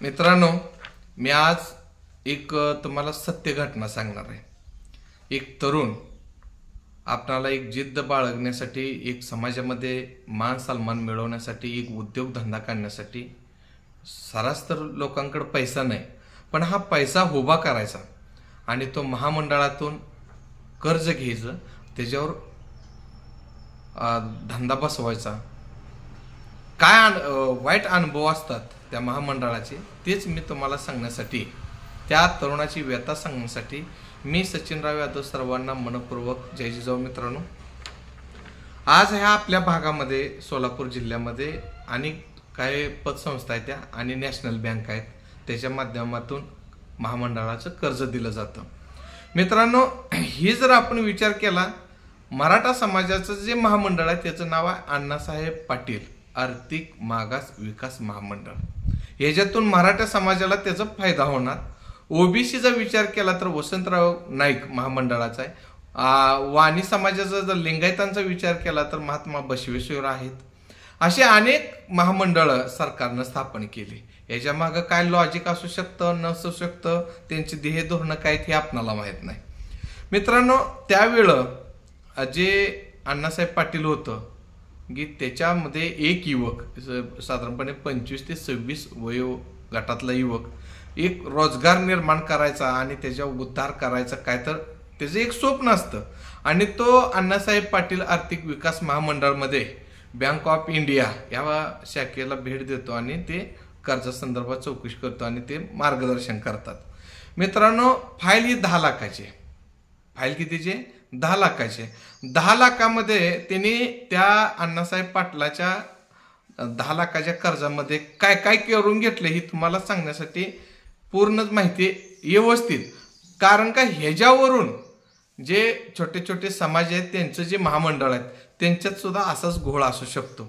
मित्रांनो, मी आज एक तुम्हाला सत्य घटना सांगणार आहे। एक तरुण आपणाला एक जिद्द बाळगण्यासाठी, एक समाजामध्ये मान सन्मान मिळवण्यासाठी, एक उद्योगधंदा करण्यासाठी सरासर लोकांकडे पैसा नाही, पण हा पैसा उभा करायचा आणि तो महामंडळातून कर्ज घ्यायचं, त्याच्यावर धंदा बसवायचा। काय वाईट अनुभव असतात त्या महामंडळाचे, तेच मी तुम्हाला सांगण्यासाठी, त्या तरुणाची व्यथा सांगण्यासाठी मी सचिनराव यादव सर्वांना मनपूर्वक जय जिजाऊ। मित्रांनो, आज ह्या आपल्या भागामध्ये सोलापूर जिल्ह्यामध्ये अनेक काही पतसंस्था आहेत त्या आणि नॅशनल बँक आहेत, त्याच्या माध्यमातून महामंडळाचं कर्ज दिलं जातं। मित्रांनो, ही जर आपण विचार केला, मराठा समाजाचं जे महामंडळ आहे त्याचं नाव आहे अण्णासाहेब पाटील आर्थिक मागास विकास महामंडळ। याच्यातून मराठा समाजाला त्याचा फायदा होणार। ओबीसीचा विचार केला तर वसंतराव नाईक महामंडळाचा आहे। वाणी समाजाचा जर लिंगायतांचा विचार केला तर महात्मा बसवेश्वर आहेत। असे अनेक महामंडळ सरकारनं स्थापन केली। याच्या मागे काय लॉजिक असू शकतं, नसू शकतं, त्यांची ध्येय धोरणं काय हे आपणाला माहीत नाही। मित्रांनो, त्यावेळं जे अण्णासाहेब पाटील होतं की त्याच्यामध्ये एक युवक, साधारणपणे 25 ते 26 वयो गटातला युवक, एक रोजगार निर्माण करायचा आणि त्याच्या उद्धार करायचा, काय तर त्याचं एक स्वप्न असतं। आणि तो अण्णासाहेब पाटील आर्थिक विकास महामंडळमध्ये बँक ऑफ इंडिया या शाखेला भेट देतो आणि ते कर्जासंदर्भात चौकशी करतो आणि ते मार्गदर्शन करतात। मित्रांनो, फाईल ही 10 लाखाची, फाईल कितीचे? 10 लाखाचे। 10 लाखामध्ये त्यांनी त्या अण्णासाहेब पाटलाच्या 10 लाखाच्या कर्जामध्ये काय काय करून घेतले हे तुम्हाला सांगण्यासाठी पूर्ण माहिती व्यवस्थित, कारण का ह्याच्यावरून जे छोटे छोटे समाज आहेत त्यांचं जे महामंडळ आहेत त्यांच्यात सुद्धा असाच घोळ असू शकतो।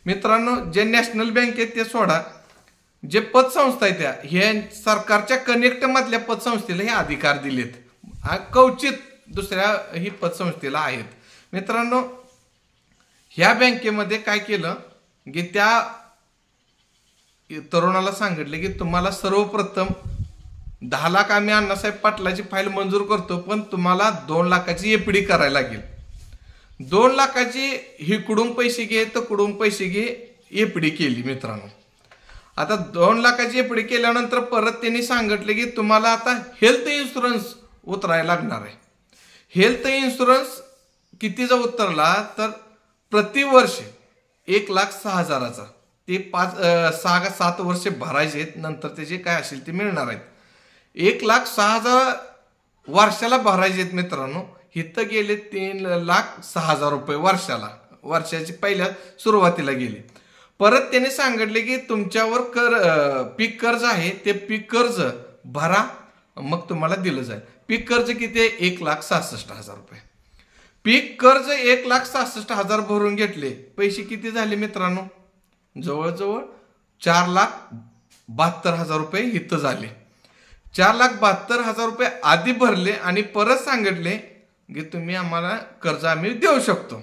मित्रांनो, जे नॅशनल बँक आहेत ते सोडा, जे पतसंस्था आहेत त्या हे सरकारच्या कनेक्ट मधल्या पतसंस्थेला हे अधिकार दिलेत, कवचित दुसऱ्या ही पतसंस्थेला आहेत। मित्रांनो, ह्या बँकेमध्ये काय केलं की त्या तरुणाला सांगितले की तुम्हाला सर्वप्रथम 10 लाख आम्ही अण्णासाहेब पाटलाची फाईल मंजूर करतो, पण तुम्हाला 2 लाखाची एफडी करायला लागेल। 2 लाखाची हिकडून पैसे घे तर कुडून पैसे घे, एफडी केली। मित्रांनो, आता 2 लाखाची एफडी केल्यानंतर परत त्यांनी सांगितले की तुम्हाला आता हेल्थ इन्शुरन्स उतरायला लागणार आहे। हेल्थ इन्शुरन्स कितीचा उतरला तर प्रतिवर्ष 1,06,000चा, ते 6-7 वर्षे भरायचे आहेत, नंतर त्याचे काय असेल ते मिळणार आहेत। 1,06,000 वर्षाला भरायचे आहेत। मित्रांनो, इथं गेले 3,06,000 रुपये वर्षाला, वर्षाची पहिल्या सुरुवातीला गेले। परत त्याने सांगितले की तुमच्यावर पीक कर्ज आहे, ते पीक कर्ज भरा, मग तुम्हाला दिलं जाईल। पीक कर्ज किती आहे? 1,66,000 रुपये। पीक कर्ज 1,66,000 भरून घेतले, पैसे किती झाले मित्रांनो? जवळजवळ 4,72,000 रुपये इथं झाले। 4,72,000 रुपये आधी भरले आणि परत सांगितले की तुम्ही आम्हाला कर्ज आम्ही देऊ शकतो।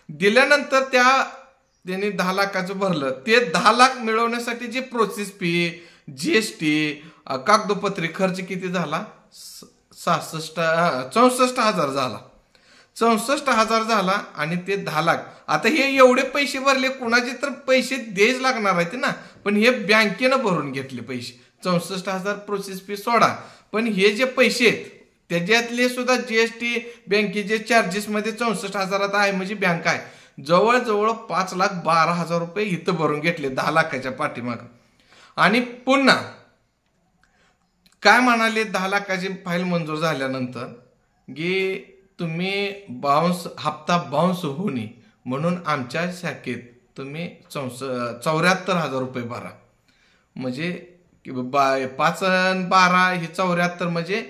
दिल्यानंतर त्यांनी 10 लाखाचं भरलं, ते 10 लाख मिळवण्यासाठी जे प्रोसेस फी, जीएसटी, कागदोपत्री खर्च किती झाला? 64,000 झाला। 64,000 झाला आणि ते 10 लाख। आता हे एवढे पैसे भरले, कुणाचे तर पैसे द्यायच लागणार आहेत ना, पण हे बँकेनं भरून घेतले पैसे। 64,000 प्रोसेस फी सोडा, पण हे जे पैसे आहेत त्याच्यातले सुद्धा जीएसटी, बँकेचे चार्जेस मध्ये 64,000 आहे, म्हणजे बँक आहे जवळजवळ 5,12,000 रुपये इथं भरून घेतले 10 लाखाच्या पाठीमाग। आणि पुन्हा काय म्हणाले 10 लाखाची फाईल मंजूर झाल्यानंतर की तुम्ही हप्ता बाउन्स होऊ नये म्हणून आमच्या शाखेत तुम्ही 74,000 रुपये भरा, म्हणजे 5 आणि 12 हे 74, म्हणजे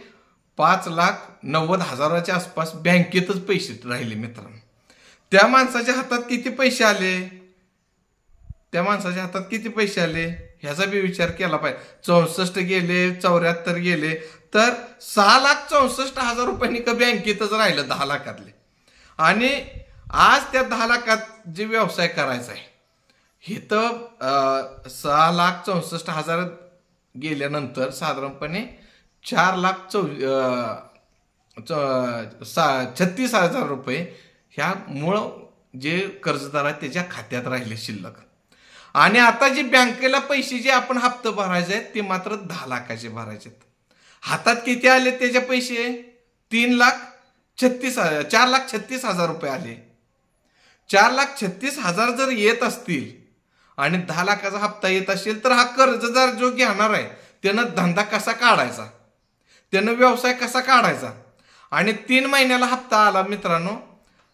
5,90,000च्या आसपास बँकेतच पैसे राहिले। मित्रांनो, त्या माणसाच्या हातात किती पैसे आले? त्या माणसाच्या हातात किती पैसे आले ह्याचा बी विचार केला पाहिजे। 64 गेले, 74 गेले, तर 6,64,000 रुपयांनी का बँकेतच राहिलं 10 लाखातले। आणि आज त्या 10 लाखात जे व्यवसाय करायचा आहे हे तर 6,64,000 गेल्यानंतर साधारणपणे 4,36,000 रुपये ह्या मूळ जे कर्जदार आहेत त्याच्या खात्यात राहिले शिल्लक. आणि आता जे बँकेला पैसे जे आपण हप्ते भरायचे आहेत ते मात्र 10 लाखाचे भरायचे आहेत. हातात किती आले त्याचे पैसे? 4,36,000 रुपये आले. 4,36,000 जर येत असतील आणि 10 लाखाचा हप्ता येत असेल तर हा कर्जदार जो घेणार आहे त्यानं धंदा कसा काढायचा, त्यानं व्यवसाय कसा काढायचा. आणि 3 महिन्याला हप्ता आला मित्रांनो.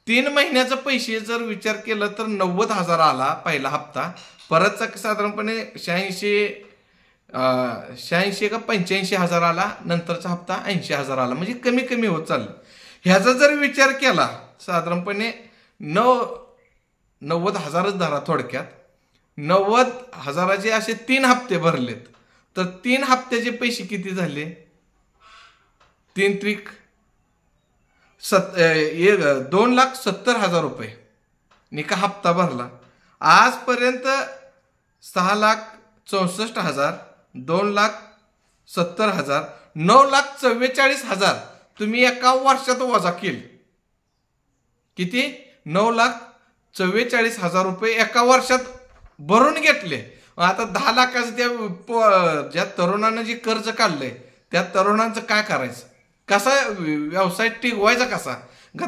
3 महिन्याचे पैसे जर विचार केला तर 90,000 आला पहिला हप्ता. परतचा साधारणपणे 86 का 85,000 आला. नंतरचा हप्ता 80,000 आला. म्हणजे कमी कमी होत चाललं. ह्याचा जर विचार केला साधारणपणे 90,000च धरा थोडक्यात. 90,000चे असे 3 हप्ते भरलेत तर 3 हप्त्याचे पैसे किती झाले? 3 त्रिक 2,70,000 रुपये निका हप्ता भरला. आजपर्यंत 6,64,000, 2,70,000, 9,44,000 तुम्ही एका वर्षात वजा केले. किती? 9,44,000 रुपये एका वर्षात भरून घेतले. आता 10 लाखाचं त्या ज्या तरुणानं जे कर्ज काढलंय त्या तरुणांचं काय करायचं? कसा व्यवसाय टिकवायचा कसा?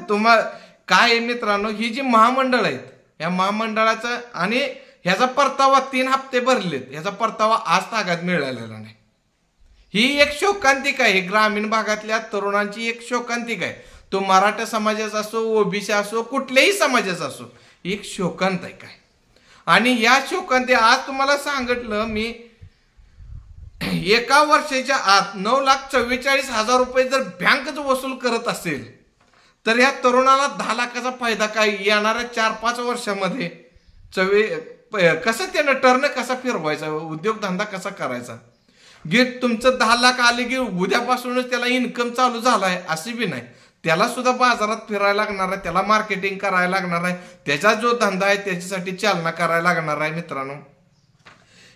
तुम्हाला काय मित्रांनो, ही जी महामंडळ आहेत या महामंडळाचा आणि ह्याचा परतावा 3 हप्ते भरलेत, ह्याचा परतावा आज तागात मिळालेला नाही. ही एक शोकांतिका आहे. ग्रामीण भागातल्या तरुणांची एक शोकांतिका आहे. तो मराठा समाजाचा असो, ओबीसी असो, कुठल्याही समाजाचा असो, एक शोकांतिका आहे. आणि या शोकांतिका आज तुम्हाला सांगितलं मी, एका वर्षाच्या आत 9,44,000 रुपये जर बँकच वसूल करत असेल तर या तरुणाला 10 लाखाचा फायदा काय? येणाऱ्या 4-5 वर्षामध्ये कसं त्यानं टर्न कसा फिरवायचा, उद्योगधंदा कसा करायचा? तुमचं 10 लाख आले की उद्यापासूनच त्याला इन्कम चालू झालाय असे बी नाही. त्याला सुद्धा बाजारात फिरायला लागणार आहे, त्याला मार्केटिंग करायला लागणार आहे, त्याचा जो धंदा आहे त्याच्यासाठी चालना करायला लागणार आहे. मित्रांनो,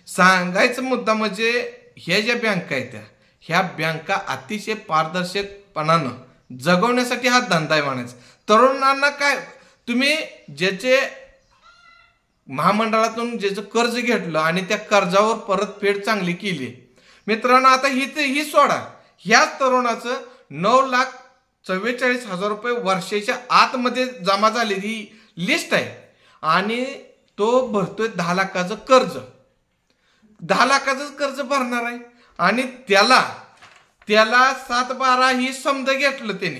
सांगायचा मुद्दा म्हणजे ह्या ज्या बँका आहेत ह्या बँका अतिशय पारदर्शकपणानं जगवण्यासाठी हा धंदा आहे म्हणायचा. तरुणांना काय, तुम्ही ज्याचे महामंडळातून ज्याचं कर्ज घेतलं आणि त्या कर्जावर परतफेड चांगली केली मित्रांनो, आता ही सोडा, ह्याच तरुणाचं 9,44,000 रुपये वर्षाच्या आतमध्ये जमा झालेली लिस्ट आहे आणि तो भरतोय 10 लाखाचं कर्ज. 10 लाखाचं कर्ज भरणार आहे आणि त्याला 7-12 ही समज घेतलं त्याने,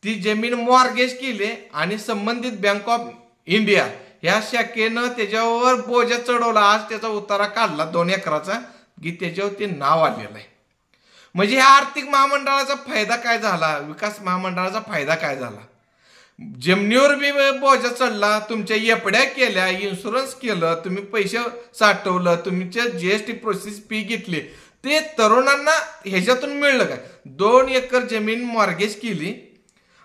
ती जमीन मॉर्गेज केली आणि संबंधित बँक ऑफ इंडिया ह्या शाखेनं त्याच्यावर बोजा चढवला. आज त्याचा उतारा काढला 2 एकराचा की त्याच्यावर ते नाव आलेलं आहे. म्हणजे ह्या आर्थिक महामंडळाचा फायदा काय झाला, विकास महामंडळाचा फायदा काय झाला? जमिनीवर बी बोजा चढला, तुमच्या एफड्या केल्या, इन्शुरन्स केलं, तुम्ही पैसे साठवलं, तुमच्या GST प्रोसेस फी घेतली, ते तरुणांना ह्याच्यातून मिळलं काय? 2 एकर जमीन मॉर्गेज केली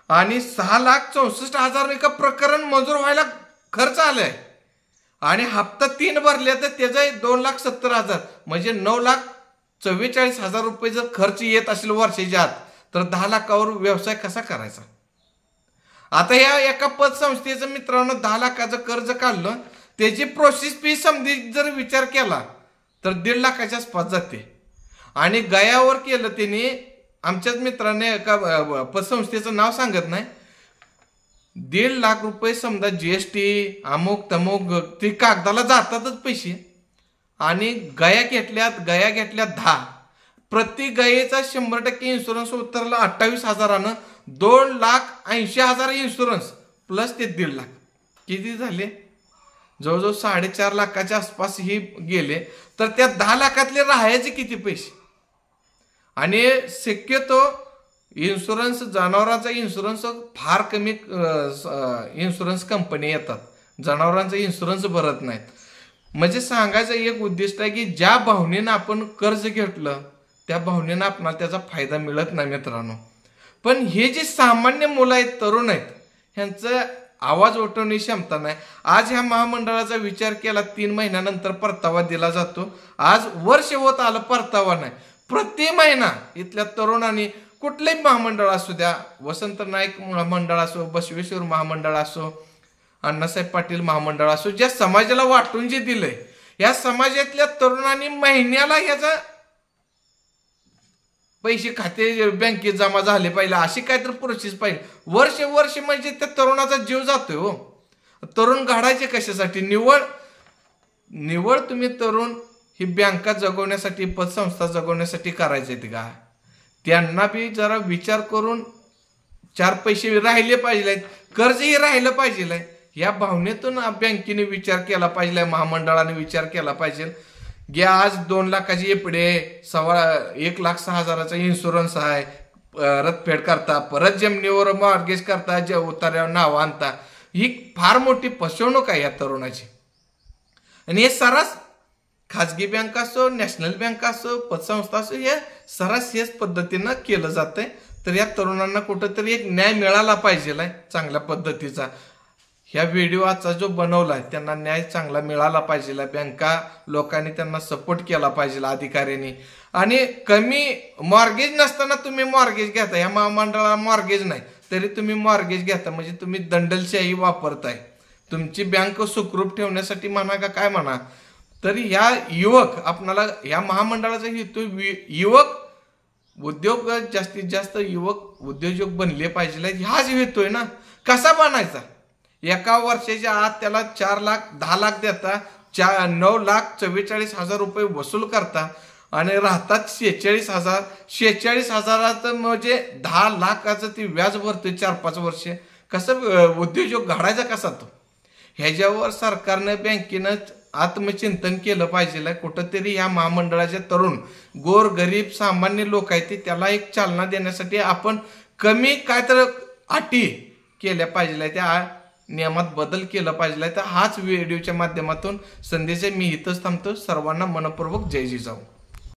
आणि 6,64,000 एका प्रकरण मंजूर व्हायला खर्च आलाय आणि हप्ता 3 भरले तर त्याचा 2,70,000 म्हणजे 9,44,000 रुपये जर खर्च येत असेल वर्षाच्या आत तर 10 लाखावर व्यवसाय कसा करायचा? आता या एका पतसंस्थेचं मित्रांनो 10 लाखाचं कर्ज काढलं, त्याची प्रोसेस फी समजी जर विचार केला तर 1.5 लाखाच्या आसपास जाते. आणि गयावर केलं त्यांनी, आमच्याच मित्राने एका पतसंस्थेचं नाव सांगत नाही, 1.5 लाख रुपये समजा GST अमुक तमुक ते कागदाला जातातच पैसे. आणि गया घेतल्यात 10, प्रति गयेचा 100% इन्शुरन्स उतरला 28,000नं, 2,80,000 इन्शुरन्स प्लस ते 1.5 लाख किती झाले? जवळजवळ 4.5 लाखाच्या आसपास ही गेले. तर त्या 10 लाखातले राहायचे किती पैसे? आणि शक्यतो इन्शुरन्स, जनावरांचा इन्शुरन्स फार कमी इन्शुरन्स कंपनी येतात, जनावरांचा इन्शुरन्स भरत नाहीत. म्हणजे सांगायचं एक उद्दिष्ट आहे की ज्या भावनेनं आपण कर्ज घेतलं त्या भावनेनं आपल्याला त्याचा फायदा मिळत नाही मित्रांनो. पण हे जे सामान्य मुलं आहेत, तरुण आहेत, ह्यांचं आवाज उठवण्याची क्षमता नाही. आज ह्या महामंडळाचा विचार केला 3 महिन्यानंतर परतावा दिला जातो. आज वर्ष होत आलं परतावा नाही. प्रति महिना इथल्या तरुणांनी कुठलेही महामंडळ असू द्या, वसंत नाईक महामंडळ असो, बसवेश्वर महामंडळ असो, अण्णासाहेब पाटील महामंडळ असो, ज्या समाजाला वाटून जे दिलंय, या समाजातल्या तरुणांनी महिन्याला ह्याचा पैसे खाते बँकेत जमा झाले पाहिजे, अशी काहीतरी प्रोसेस पाहिजे. वर्ष म्हणजे त्या तरुणाचा जीव जातोय हो. तरुण घडायचे कशासाठी? निवड तुम्ही तरुण ही बँका जगवण्यासाठी, पतसंस्था जगवण्यासाठी करायचे ते का? त्यांना बी जरा विचार करून 4 पैसे राहिले पाहिजे, कर्जही राहिलं पाहिजे. या भावनेतून बँकेने विचार केला पाहिजे, महामंडळाने विचार केला पाहिजे. घ्या आज 2 लाखाची एफडी, 1,06,000चा इन्शुरन्स आहे, परतफेड करता, परत जमिनीवर मॉर्गेज करता, जे उतार्यावर नाव आणता. ही फार मोठी फसवणूक आहे या तरुणाची. आणि हे सर्रास खाजगी बँक असो, नॅशनल बँक असो, पतसंस्था असो, हे सर्रास हेच पद्धतीनं केलं जातंय. तर या तरुणांना कुठंतरी एक न्याय मिळाला पाहिजे चांगल्या पद्धतीचा. ह्या व्हिडिओ आजचा जो बनवलाय त्यांना न्याय चांगला मिळाला पाहिजे. बँका लोकांनी त्यांना सपोर्ट केला पाहिजे, अधिकाऱ्यांनी. आणि कमी मॉर्गेज नसताना तुम्ही मॉर्गेज घेता, या महामंडळाला मॉर्गेज नाही तरी तुम्ही मॉर्गेज घेता, म्हणजे तुम्ही दंडलशाही वापरताय. तुमची बँक सुखरूप ठेवण्यासाठी म्हणा का काय म्हणा, तरी ह्या युवक आपणाला ह्या महामंडळाचा हेतू युवक उद्योग, जास्तीत जास्त युवक उद्योजक बनले पाहिजे, हाच हेतू आहे ना. कसा बनायचा? एका वर्षाच्या आत त्याला 4 लाख 10 लाख देता, 9,44,000 रुपये वसूल करता आणि राहतात 46,000. 46,000 म्हणजे 10 लाखाचं ती व्याज भरतोय 4-5 वर्ष. कसं उद्योजक घडायचा कसा तो? ह्याच्यावर सरकारनं, बँकेनं आत्मचिंतन केलं पाहिजे. कुठंतरी ह्या महामंडळाचे तरुण गोर गरीब सामान्य लोक आहेत, त्याला एक चालना देण्यासाठी आपण कमी काय तर अटी केल्या पाहिजे, त्या नियमात बदल केला पाहिजे. तर हाच व्हिडिओच्या माध्यमातून संदेश मी इथंच थांबतो. सर्वांना मनपूर्वक जय जिजाऊ.